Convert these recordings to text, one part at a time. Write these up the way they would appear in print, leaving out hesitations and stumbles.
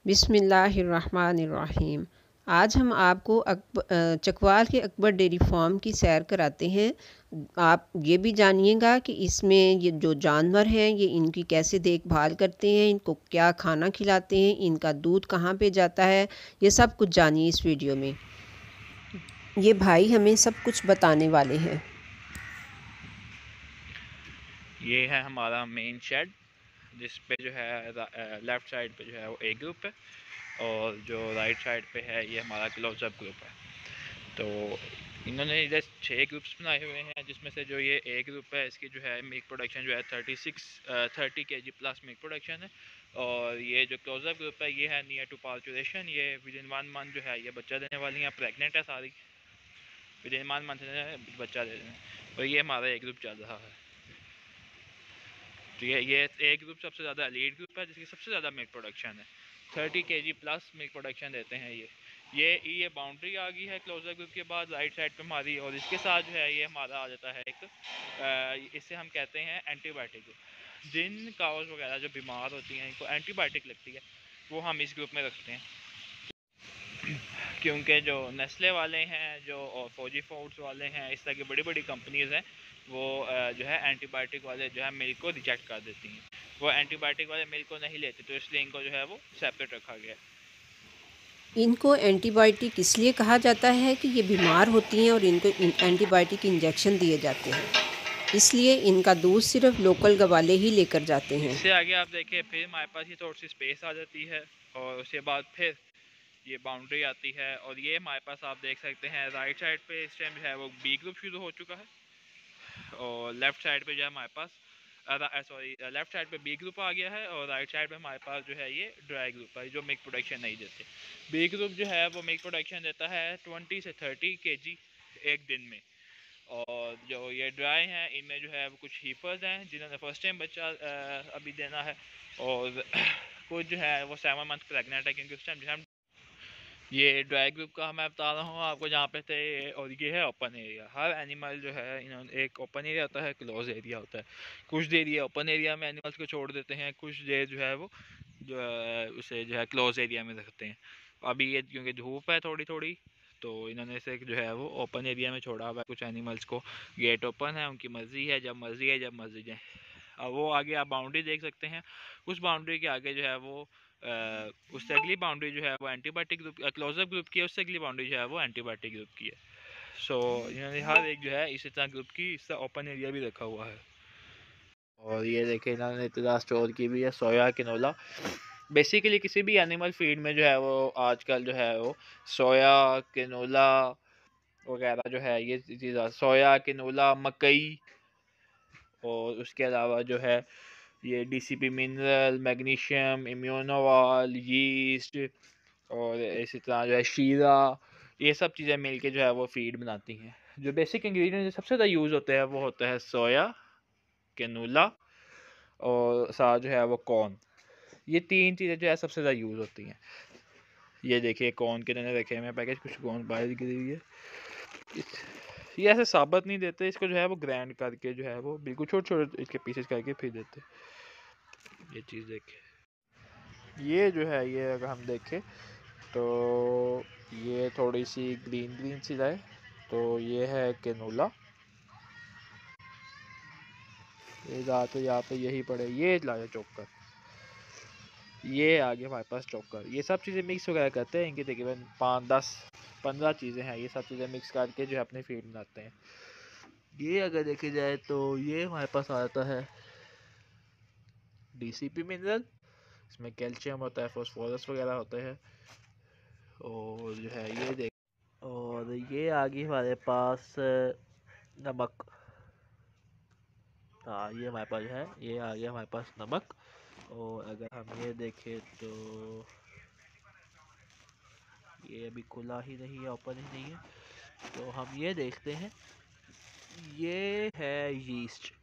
बिस्मिल्लाहिर्रहमानिर्रहीम। आज हम आपको चकवाल के अकबर डेयरी फार्म की सैर कराते हैं। आप ये भी जानिएगा कि इसमें ये जो जानवर हैं ये इनकी कैसे देखभाल करते हैं, इनको क्या खाना खिलाते हैं, इनका दूध कहाँ पे जाता है, ये सब कुछ जानिए इस वीडियो में। ये भाई हमें सब कुछ बताने वाले हैं। ये है हमारा मेन शेड, जिस पे जो है लेफ़्ट साइड पे जो है वो ए ग्रुप है और जो राइट साइड पे है ये हमारा क्लोजअप ग्रुप है। तो इन्होंने इधर 6 ग्रुप्स बनाए हुए हैं, जिसमें से जो ये ए ग्रुप है इसकी जो है मिल्क प्रोडक्शन जो है 30 kg प्लस मिल्क प्रोडक्शन है। और ये जो क्लोजअप ग्रुप है ये है नियर टू पार्चुरेशन, ये विद इन 1 मंथ जो है ये बच्चा देने वाली हैं, प्रेगनेंट है सारी, विद इन 1 मंथ बच्चा दे रहे हैं। और ये हमारा ए ग्रुप चल रहा है। तो ये ए ग्रुप सबसे ज़्यादा लीड ग्रुप है, जिसकी सबसे ज़्यादा मिल्क प्रोडक्शन है, 30 kg प्लस मिल्क प्रोडक्शन देते हैं ये बाउंड्री आ गई है क्लोजर ग्रुप के बाद राइट साइड पे हमारी। और इसके साथ जो है ये हमारा आ जाता है एक इससे हम कहते हैं एंटीबायोटिक ग्रुप। जिन काउज वगैरह जो बीमार होती हैं इनको एंटीबायोटिक लगती है वो हम इस ग्रुप में रखते हैं, क्योंकि जो नेस्ले वाले हैं जो और फौजी फूड्स वाले हैं, इस तरह की बड़ी बड़ी कंपनीज़ हैं, वो जो है एंटीबायोटिक वाले जो है मिल्क को रिजेक्ट कर देती हैं। वो एंटीबायोटिक वाले मिल्क को नहीं लेते, तो इसलिए इनको जो है वो सेपरेट रखा गया है। इनको एंटीबायोटिक इसलिए कहा जाता है कि ये बीमार होती हैं और इनको एंटीबायोटिक इंजेक्शन दिए जाते हैं, इसलिए इनका दूध सिर्फ लोकल गवाले ही लेकर जाते हैं। इससे आगे आप देखिए फिर हमारे पास ये थोड़ी सी स्पेस आ जाती है और उसके बाद फिर ये बाउंड्री आती है। और ये हमारे पास आप देख सकते हैं राइट साइड पे इस टाइम जो है वो बी ग्रुप शुरू हो चुका है, और लेफ़्ट साइड पे जो है हमारे पास लेफ्ट साइड पे बी ग्रुप आ गया है, और राइट साइड पे हमारे पास जो है ये ड्राई ग्रुप है जो मिल्क प्रोडक्शन नहीं देते। बी ग्रुप जो है वो मिल्क प्रोडक्शन देता है 20 से 30 kg एक दिन में। और जो ये ड्राई हैं इनमें जो है वो कुछ हीफर्स हैं जिन्होंने फर्स्ट टाइम बच्चा अभी देना है, और कुछ जो है वो 7 मंथ प्रेगनेंट है, क्योंकि उस टाइम जो है ये ड्राई ग्रुप का मैं बता रहा हूँ आपको जहाँ पे थे। और ये है ओपन एरिया। हर एनिमल जो है इन्होंने एक ओपन एरिया होता है, क्लोज एरिया होता है। कुछ देर ये ओपन एरिया में एनिमल्स को छोड़ देते हैं, कुछ देर जो है वो जो है उसे जो है क्लोज एरिया में रखते हैं। अभी ये क्योंकि धूप है थोड़ी थोड़ी, तो इन्होंने इसे जो है वो ओपन एरिया में छोड़ा हुआ है कुछ एनिमल्स को। गेट ओपन है, उनकी मर्जी है, जब मर्जी है जब मर्जी है। अब वो आगे आप बाउंड्री देख सकते हैं, उस बाउंड्री के आगे जो है वो उससे अगली बाउंड्री जो है वो एंटीबायोटिक ग्रुप क्लोजअप ग्रुप की है, उससे अगली बाउंड्री जो है वो एंटीबायोटिक ग्रुप की है। सो इन्होंने हर एक जो है इसी तरह ग्रुप की इससे ओपन एरिया भी रखा हुआ है। और ये देखे इन्होंने इतना स्टोर की भी है सोया किनोला। बेसिकली किसी भी एनिमल फीड में जो है वो आजकल जो है वो सोया किनोला वगैरह जो है ये चीज़ सोया किनोला मकई, और उसके अलावा जो है ये डीसीपी मिनरल, मैग्नीशियम, इम्यूनोवाल, यीस्ट, और इसी तरह जो है शीरा, ये सब चीज़ें मिलके जो है वो फीड बनाती हैं। जो बेसिक इंग्रेडिएंट जो सबसे ज़्यादा यूज़ होते हैं वो होता है सोया, कैनोला, और साथ जो है वो कॉर्न। ये तीन चीज़ें जो है सबसे ज़्यादा यूज़ होती हैं। ये देखिए कॉर्न के मैंने रखे हैं पैकेज, कुछ कॉर्न बाहर गिरी हुई है। ये ऐसे साबुत नहीं देते, इसको जो है वो ग्राइंड करके जो है वो बिल्कुल छोटे छोटे इसके पीसेस करके फिर देते। ये चीज़ देखें, ये जो है ये अगर हम देखें तो ये थोड़ी सी ग्रीन ग्रीन सी है, तो ये है कैनोला। ये ज़्यादा यहाँ पे यही पड़े, ये लाया चोकर, ये आगे हमारे पास चोकर। ये सब चीज़ें मिक्स वगैरह करते हैं, इनकी तकरीबन 5, 10, 15 चीज़ें हैं, ये सब चीज़ें मिक्स करके जो है अपने फीड बनाते हैं। ये अगर देखी जाए तो ये हमारे पास आता है डीसीपी मिनरल, इसमें कैल्शियम होता है, फॉस्फोरस वगैरह होते हैं। और जो है ये देख, और ये आगे हमारे पास नमक। हाँ ये हमारे पास है, ये आ गया हमारे पास नमक। और अगर हम ये देखें तो ये अभी खुला ही नहीं है, ओपन ही नहीं है, तो हम ये देखते हैं। ये है यीस्ट,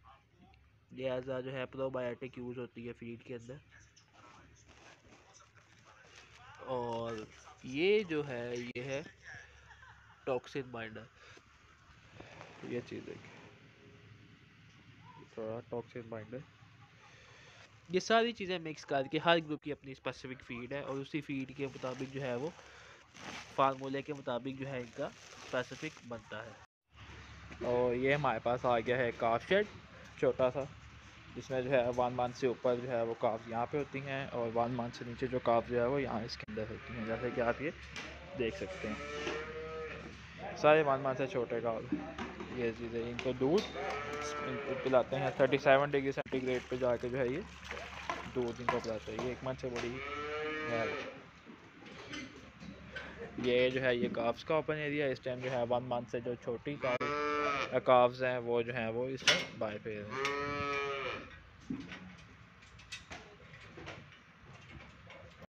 ये एज जो है प्रोबायोटिक यूज़ होती है फीड के अंदर। और ये जो है ये है टॉक्सिन बाइंडर। ये चीज़ देखिए, थोड़ा टॉक्सिन बाइंडर। ये सारी चीज़ें मिक्स करके हर ग्रुप की अपनी स्पेसिफिक फीड है और उसी फीड के मुताबिक जो है वो फार्मूले के मुताबिक जो है इनका स्पेसिफिक बनता है। और ये हमारे पास आ गया है काफ शेड छोटा सा, जिसमें जो है 1 मंथ से ऊपर जो है वो काफ यहाँ पे होती हैं और 1 मंथ से नीचे जो काफ जो है वो यहाँ इसके अंदर होती हैं, जैसे कि आप ये देख सकते हैं। सारे 1 मंथ से छोटे काफ ये चीज़ें, इनको दूध इनको पिलाते हैं 37 डिग्री सेंटीग्रेड पे जाके जो है ये दूध इनको पिलाते हैं। ये 1 मंथ से बड़ी है। ये जो है ये काफ्स का ओपन एरिया, इस टाइम जो है 1 मंथ से जो छोटी काफ्स हैं वो जो है वो इस टाइम बाय पे हैं।